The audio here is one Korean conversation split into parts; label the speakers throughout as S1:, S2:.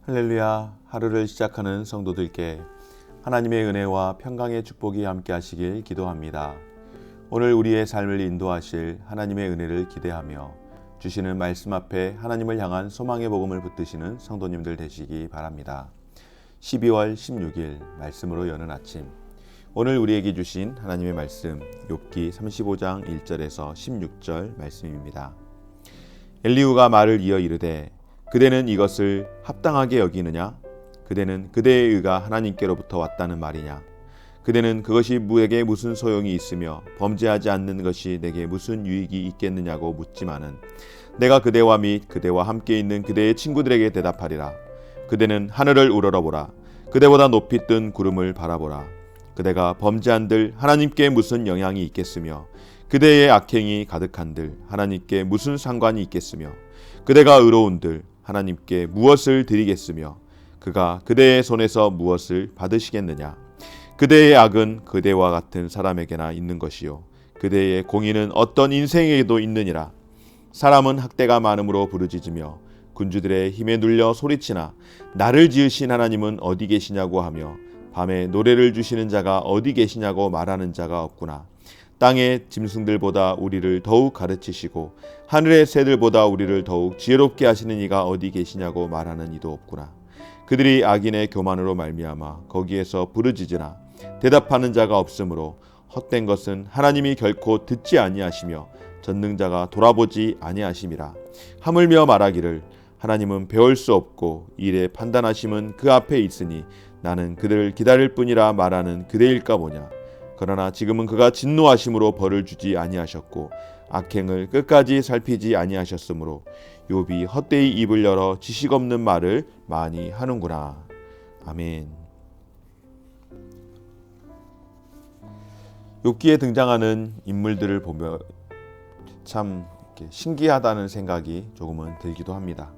S1: 할렐루야. 하루를 시작하는 성도들께 하나님의 은혜와 평강의 축복이 함께 하시길 기도합니다. 오늘 우리의 삶을 인도하실 하나님의 은혜를 기대하며 주시는 말씀 앞에 하나님을 향한 소망의 복음을 붙드시는 성도님들 되시기 바랍니다. 12월 16일 말씀으로 여는 아침, 오늘 우리에게 주신 하나님의 말씀 욥기 35장 1절에서 16절 말씀입니다. 엘리후가 말을 이어 이르되 그대는 이것을 합당하게 여기느냐? 그대는 그대의 의가 하나님께로부터 왔다는 말이냐? 그대는 그것이 내게 무슨 소용이 있으며 범죄하지 않는 것이 내게 무슨 유익이 있겠느냐고 묻지만은 내가 그대와 및 그대와 함께 있는 그대의 친구들에게 대답하리라. 그대는 하늘을 우러러보라. 그대보다 높이 뜬 구름을 바라보라. 그대가 범죄한들 하나님께 무슨 영향이 있겠으며 그대의 악행이 가득한들 하나님께 무슨 상관이 있겠으며 그대가 의로운들 하나님께 무엇을 드리겠으며 그가 그대의 손에서 무엇을 받으시겠느냐? 그대의 악은 그대와 같은 사람에게나 있는 것이요 그대의 공의는 어떤 인생에게도 있느니라. 사람은 학대가 많음으로 부르짖으며 군주들의 힘에 눌려 소리치나 나를 지으신 하나님은 어디 계시냐고 하며 밤에 노래를 주시는 자가 어디 계시냐고 말하는 자가 없구나. 땅의 짐승들보다 우리를 더욱 가르치시고 하늘의 새들보다 우리를 더욱 지혜롭게 하시는 이가 어디 계시냐고 말하는 이도 없구나. 그들이 악인의 교만으로 말미암아 거기에서 부르짖으나 대답하는 자가 없으므로 헛된 것은 하나님이 결코 듣지 아니하시며 전능자가 돌아보지 아니하심이라. 하물며 말하기를 하나님은 배울 수 없고 일에 판단하심은 그 앞에 있으니 나는 그들을 기다릴 뿐이라 말하는 그대일까 보냐. 그러나 지금은 그가 진노하심으로 벌을 주지 아니하셨고 악행을 끝까지 살피지 아니하셨으므로 욥이 헛되이 입을 열어 지식 없는 말을 많이 하는구나. 아멘. 욥기에 등장하는 인물들을 보며 참 신기하다는 생각이 조금은 들기도 합니다.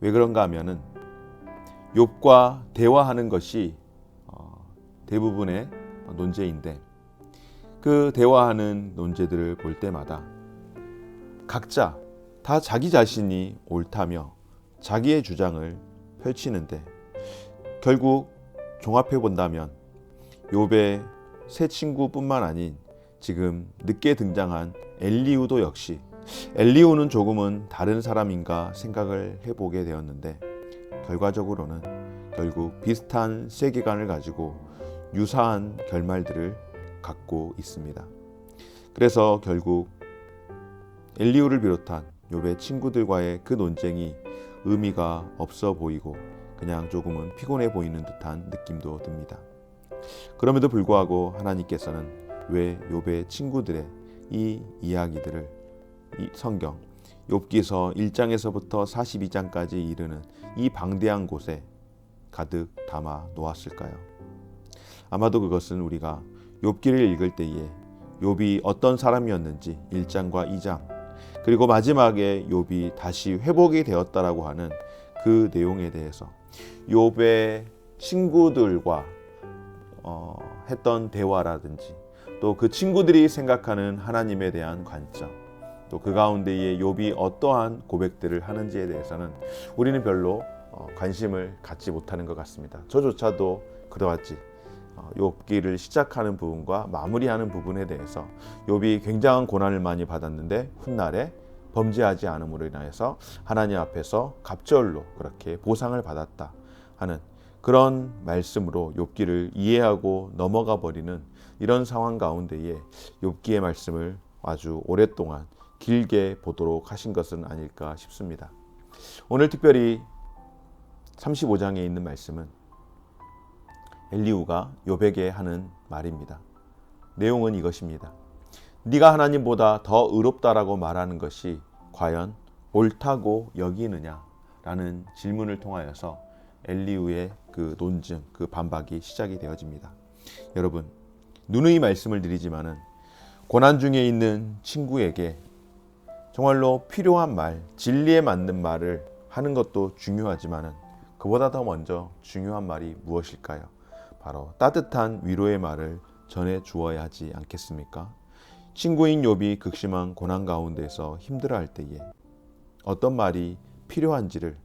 S1: 왜 그런가 하면은 욥과 대화하는 것이 대부분의 논제인데 그 대화하는 논제들을 볼 때마다 각자 다 자기 자신이 옳다며 자기의 주장을 펼치는데 결국 종합해 본다면 욥의 새 친구뿐만 아닌 지금 늦게 등장한 엘리후도 역시 엘리후는 조금은 다른 사람인가 생각을 해보게 되었는데 결과적으로는 결국 비슷한 세계관을 가지고 유사한 결말들을 갖고 있습니다. 그래서 결국 엘리후를 비롯한 욥의 친구들과의 그 논쟁이 의미가 없어 보이고 그냥 조금은 피곤해 보이는 듯한 느낌도 듭니다. 그럼에도 불구하고 하나님께서는 왜 욥의 친구들의 이 이야기들을 이 성경 욥기서 1장에서부터 42장까지 이르는 이 방대한 곳에 가득 담아 놓았을까요? 아마도 그것은 우리가 욥기를 읽을 때에 욥이 어떤 사람이었는지 1장과 2장 그리고 마지막에 욥이 다시 회복이 되었다라고 하는 그 내용에 대해서 욥의 친구들과 했던 대화라든지 또 그 친구들이 생각하는 하나님에 대한 관점 또 그 가운데에 욥이 어떠한 고백들을 하는지에 대해서는 우리는 별로 관심을 갖지 못하는 것 같습니다. 저조차도 그러하지 욥기를 시작하는 부분과 마무리하는 부분에 대해서 욥이 굉장한 고난을 많이 받았는데 훗날에 범죄하지 않음으로 인하여서 하나님 앞에서 갑절로 그렇게 보상을 받았다 하는 그런 말씀으로 욥기를 이해하고 넘어가 버리는 이런 상황 가운데에 욥기의 말씀을 아주 오랫동안 길게 보도록 하신 것은 아닐까 싶습니다. 오늘 특별히 35장에 있는 말씀은 엘리후가 욥에게 하는 말입니다. 내용은 이것입니다. 네가 하나님보다 더 의롭다라고 말하는 것이 과연 옳다고 여기느냐라는 질문을 통하여서 엘리후의 그 논증, 그 반박이 시작이 되어집니다. 여러분, 누누이 말씀을 드리지만은 고난 중에 있는 친구에게 정말로 필요한 말, 진리에 맞는 말을 하는 것도 중요하지만은 그보다 더 먼저 중요한 말이 무엇일까요? 바로 따뜻한 위로의 말을 전해 주어야 하지 않겠습니까? 친구인 욥이 극심한 고난 가운데서 힘들어할 때에 어떤 말이 필요한지를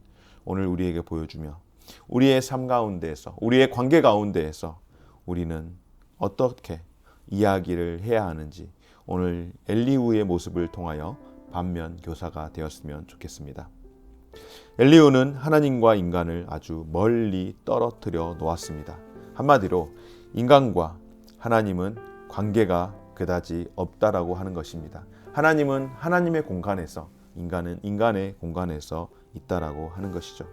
S1: 오늘 우리에게 보여주며 우리의 삶 가운데에서, 우리의 관계 가운데에서 우리는 어떻게 이야기를 해야 하는지 오늘 엘리후의 모습을 통하여 반면 교사가 되었으면 좋겠습니다. 엘리후는 하나님과 인간을 아주 멀리 떨어뜨려 놓았습니다. 한마디로 인간과 하나님은 관계가 그다지 없다라고 하는 것입니다. 하나님은 하나님의 공간에서, 인간은 인간의 공간에서 있다라고 하는 것이죠.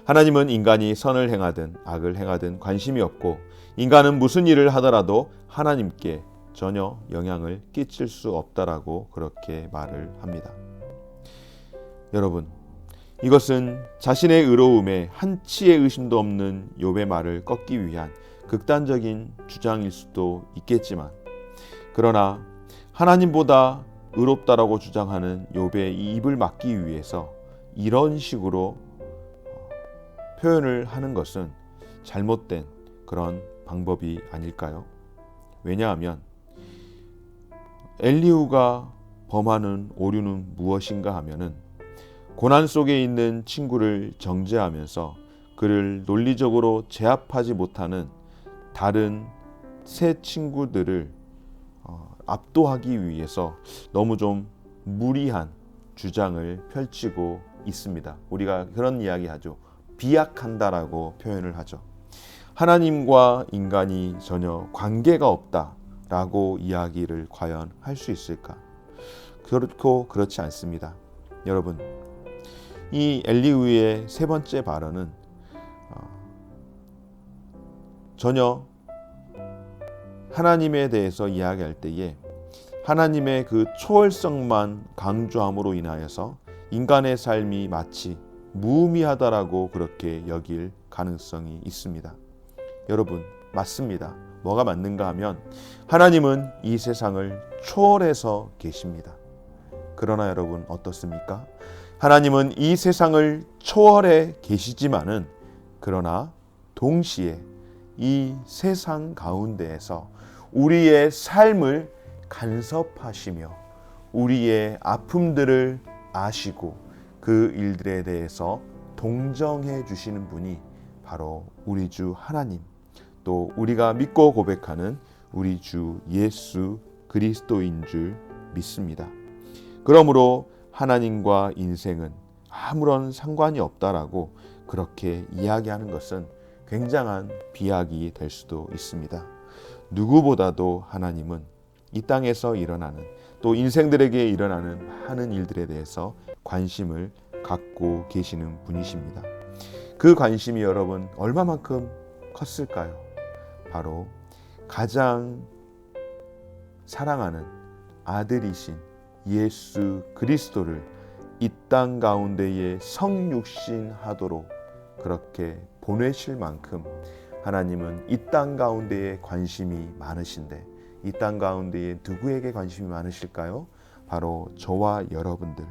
S1: 하나님은 인간이 선을 행하든 악을 행하든 관심이 없고, 인간은 무슨 일을 하더라도 하나님께 전혀 영향을 끼칠 수 없다라고 그렇게 말을 합니다. 여러분, 이것은 자신의 의로움에 한치의 의심도 없는 욥의 말을 꺾기 위한 극단적인 주장일 수도 있겠지만, 그러나 하나님보다 의롭다라고 주장하는 욥의 이 입을 막기 위해서 이런 식으로 표현을 하는 것은 잘못된 그런 방법이 아닐까요? 왜냐하면 엘리후가 범하는 오류는 무엇인가 하면은 고난 속에 있는 친구를 정죄하면서 그를 논리적으로 제압하지 못하는 다른 세 친구들을 압도하기 위해서 너무 좀 무리한 주장을 펼치고 있습니다. 우리가 그런 이야기 하죠. 비약한다라고 표현을 하죠. 하나님과 인간이 전혀 관계가 없다라고 이야기를 과연 할 수 있을까? 결코 그렇지 않습니다. 여러분, 이 엘리후의 세 번째 발언은 전혀 하나님에 대해서 이야기할 때에 하나님의 그 초월성만 강조함으로 인하여서 인간의 삶이 마치 무의미하다라고 그렇게 여길 가능성이 있습니다. 여러분, 맞습니다. 뭐가 맞는가 하면 하나님은 이 세상을 초월해서 계십니다. 그러나 여러분 어떻습니까? 하나님은 이 세상을 초월해 계시지만은 그러나 동시에 이 세상 가운데에서 우리의 삶을 간섭하시며 우리의 아픔들을 아시고 그 일들에 대해서 동정해 주시는 분이 바로 우리 주 하나님, 또 우리가 믿고 고백하는 우리 주 예수 그리스도인 줄 믿습니다. 그러므로 하나님과 인생은 아무런 상관이 없다라고 그렇게 이야기하는 것은 굉장한 비약이 될 수도 있습니다. 누구보다도 하나님은 이 땅에서 일어나는, 또 인생들에게 일어나는 많은 일들에 대해서 관심을 갖고 계시는 분이십니다. 그 관심이 여러분 얼마만큼 컸을까요? 바로 가장 사랑하는 아들이신 예수 그리스도를 이 땅 가운데에 성육신하도록 그렇게 보내실 만큼 하나님은 이 땅 가운데에 관심이 많으신데, 이 땅 가운데에 누구에게 관심이 많으실까요? 바로 저와 여러분들,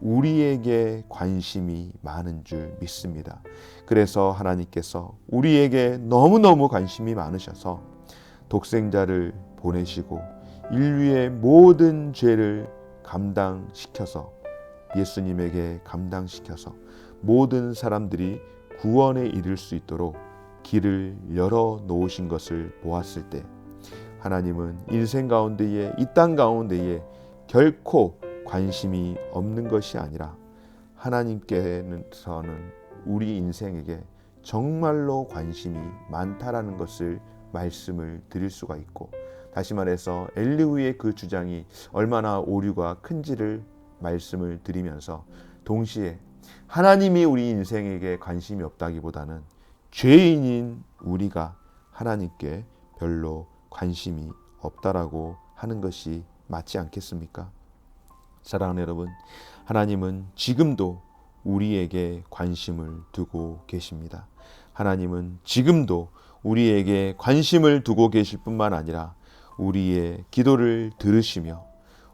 S1: 우리에게 관심이 많은 줄 믿습니다. 그래서 하나님께서 우리에게 너무너무 관심이 많으셔서 독생자를 보내시고 인류의 모든 죄를 감당시켜서, 예수님에게 감당시켜서 모든 사람들이 구원에 이를 수 있도록 길을 열어 놓으신 것을 보았을 때, 하나님은 인생 가운데에, 이 땅 가운데에 결코 관심이 없는 것이 아니라 하나님께서는 우리 인생에게 정말로 관심이 많다라는 것을 말씀을 드릴 수가 있고, 다시 말해서 엘리후의 그 주장이 얼마나 오류가 큰지를 말씀을 드리면서, 동시에 하나님이 우리 인생에게 관심이 없다기보다는 죄인인 우리가 하나님께 별로 관심이 없다라고 하는 것이 맞지 않겠습니까? 사랑하는 여러분, 하나님은 지금도 우리에게 관심을 두고 계십니다. 하나님은 지금도 우리에게 관심을 두고 계실 뿐만 아니라 우리의 기도를 들으시며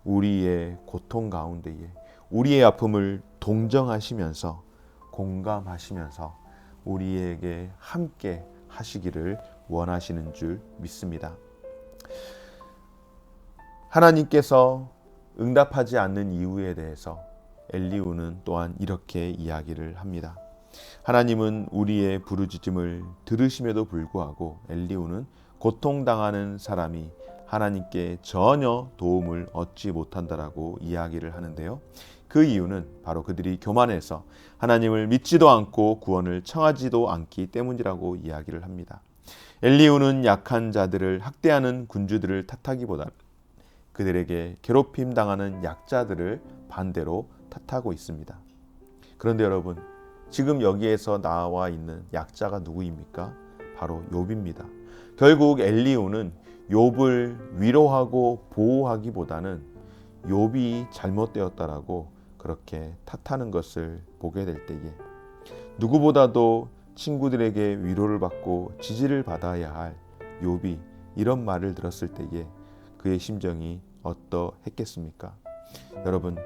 S1: 우리의 고통 가운데에 우리의 아픔을 동정하시면서 공감하시면서 우리에게 함께 하시기를 원하시는 줄 믿습니다. 하나님께서 응답하지 않는 이유에 대해서 엘리후는 또한 이렇게 이야기를 합니다. 하나님은 우리의 부르짖음을 들으심에도 불구하고 엘리후는 고통당하는 사람이 하나님께 전혀 도움을 얻지 못한다라고 이야기를 하는데요. 그 이유는 바로 그들이 교만해서 하나님을 믿지도 않고 구원을 청하지도 않기 때문이라고 이야기를 합니다. 엘리후는 약한 자들을 학대하는 군주들을 탓하기보다 그들에게 괴롭힘 당하는 약자들을 반대로 탓하고 있습니다. 그런데 여러분, 지금 여기에서 나와 있는 약자가 누구입니까? 바로 욥입니다. 결국 엘리후는 욥을 위로하고 보호하기보다는 욥이 잘못되었다라고 그렇게 탓하는 것을 보게 될 때에 누구보다도 친구들에게 위로를 받고 지지를 받아야 할 욥이 이런 말을 들었을 때에 그의 심정이 어떠했겠습니까? 여러분,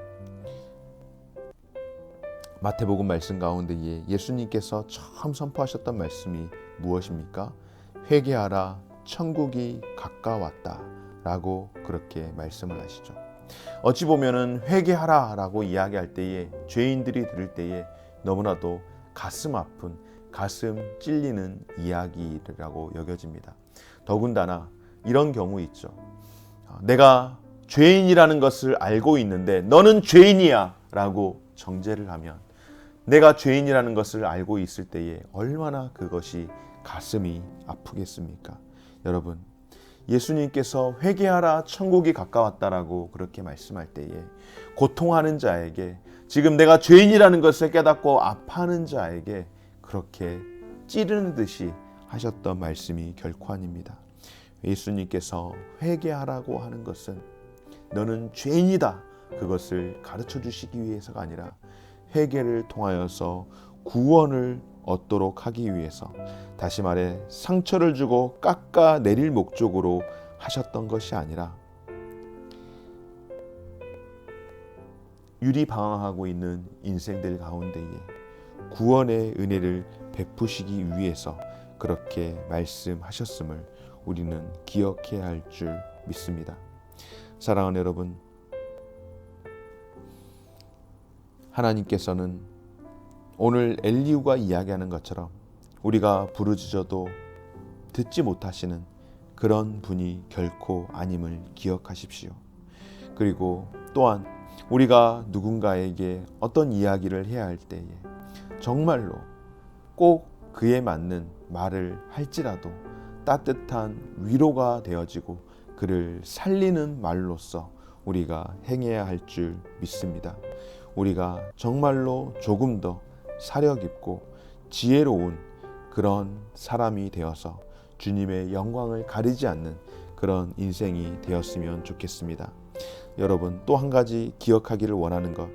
S1: 마태복음 말씀 가운데에 예수님께서 처음 선포하셨던 말씀이 무엇입니까? 회개하라, 천국이 가까웠다 라고 그렇게 말씀을 하시죠. 어찌 보면은 회개하라 라고 이야기할 때에 죄인들이 들을 때에 너무나도 가슴 아픈, 가슴 찔리는 이야기라고 여겨집니다. 더군다나 이런 경우 있죠. 내가 죄인이라는 것을 알고 있는데 너는 죄인이야 라고 정죄를 하면 내가 죄인이라는 것을 알고 있을 때에 얼마나 그것이 가슴이 아프겠습니까? 여러분, 예수님께서 회개하라 천국이 가까웠다라고 그렇게 말씀할 때에 고통하는 자에게, 지금 내가 죄인이라는 것을 깨닫고 아파하는 자에게 그렇게 찌르는 듯이 하셨던 말씀이 결코 아닙니다. 예수님께서 회개하라고 하는 것은 너는 죄인이다 그것을 가르쳐 주시기 위해서가 아니라 회개를 통하여서 구원을 얻도록 하기 위해서, 다시 말해 상처를 주고 깎아내릴 목적으로 하셨던 것이 아니라 유리방황하고 있는 인생들 가운데에 구원의 은혜를 베푸시기 위해서 그렇게 말씀하셨음을 우리는 기억해야 할 줄 믿습니다. 사랑하는 여러분, 하나님께서는 오늘 엘리후가 이야기하는 것처럼 우리가 부르짖어도 듣지 못하시는 그런 분이 결코 아님을 기억하십시오. 그리고 또한 우리가 누군가에게 어떤 이야기를 해야 할 때에 정말로 꼭 그에 맞는 말을 할지라도 따뜻한 위로가 되어지고 그를 살리는 말로써 우리가 행해야 할 줄 믿습니다. 우리가 정말로 조금 더 사려 깊고 지혜로운 그런 사람이 되어서 주님의 영광을 가리지 않는 그런 인생이 되었으면 좋겠습니다. 여러분, 또 한 가지 기억하기를 원하는 것,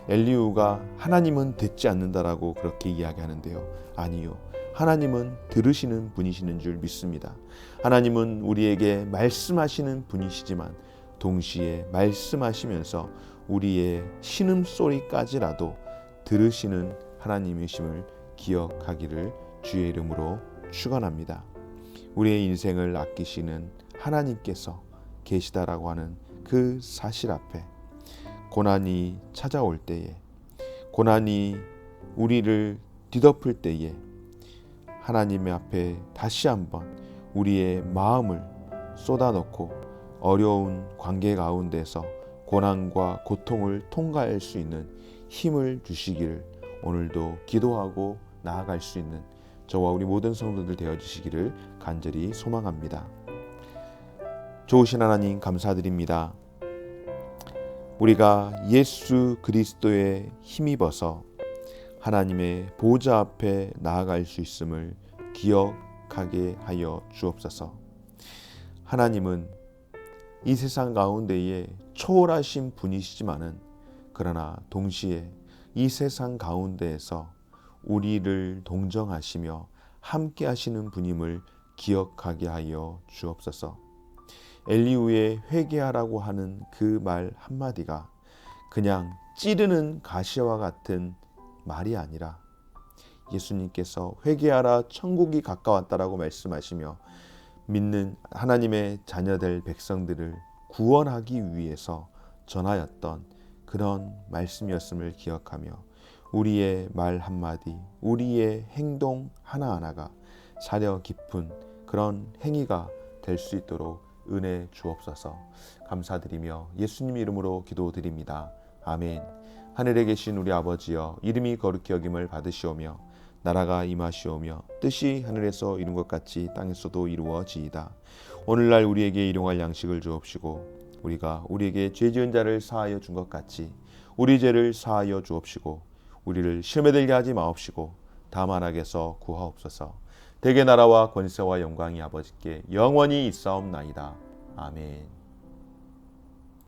S1: 엘리후가 하나님은 듣지 않는다라고 그렇게 이야기하는데요. 아니요, 하나님은 들으시는 분이시는 줄 믿습니다. 하나님은 우리에게 말씀하시는 분이시지만 동시에 말씀하시면서 우리의 신음소리까지라도 들으시는 하나님이심을 기억하기를 주의 이름으로 축원합니다. 우리의 인생을 아끼시는 하나님께서 계시다라고 하는 그 사실 앞에 고난이 찾아올 때에, 고난이 우리를 뒤덮을 때에 하나님의 앞에 다시 한번 우리의 마음을 쏟아놓고 어려운 관계 가운데서 고난과 고통을 통과할 수 있는 힘을 주시기를 오늘도 기도하고 나아갈 수 있는 저와 우리 모든 성도들 되어주시기를 간절히 소망합니다. 좋으신 하나님 감사드립니다. 우리가 예수 그리스도에 힘입어서 하나님의 보좌 앞에 나아갈 수 있음을 기억하게 하여 주옵소서. 하나님은 이 세상 가운데에 초월하신 분이시지만은 그러나 동시에 이 세상 가운데에서 우리를 동정하시며 함께 하시는 분임을 기억하게 하여 주옵소서. 엘리후의 회개하라고 하는 그 말 한마디가 그냥 찌르는 가시와 같은 말이 아니라 예수님께서 회개하라 천국이 가까웠다라고 말씀하시며 믿는 하나님의 자녀될 백성들을 구원하기 위해서 전하였던 그런 말씀이었음을 기억하며 우리의 말 한마디, 우리의 행동 하나하나가 사려 깊은 그런 행위가 될 수 있도록 은혜 주옵소서. 감사드리며 예수님 이름으로 기도드립니다. 아멘. 하늘에 계신 우리 아버지여, 이름이 거룩히 여김을 받으시오며 나라가 임하시오며 뜻이 하늘에서 이룬 것 같이 땅에서도 이루어지이다. 오늘날 우리에게 일용할 양식을 주옵시고 우리가 우리에게 죄 지은 자를 사하여 준 것 같이 우리 죄를 사하여 주옵시고 우리를 시험에 들게 하지 마옵시고 다만 악에서 구하옵소서. 대개 나라와 권세와 영광이 아버지께 영원히 있사옵나이다. 아멘.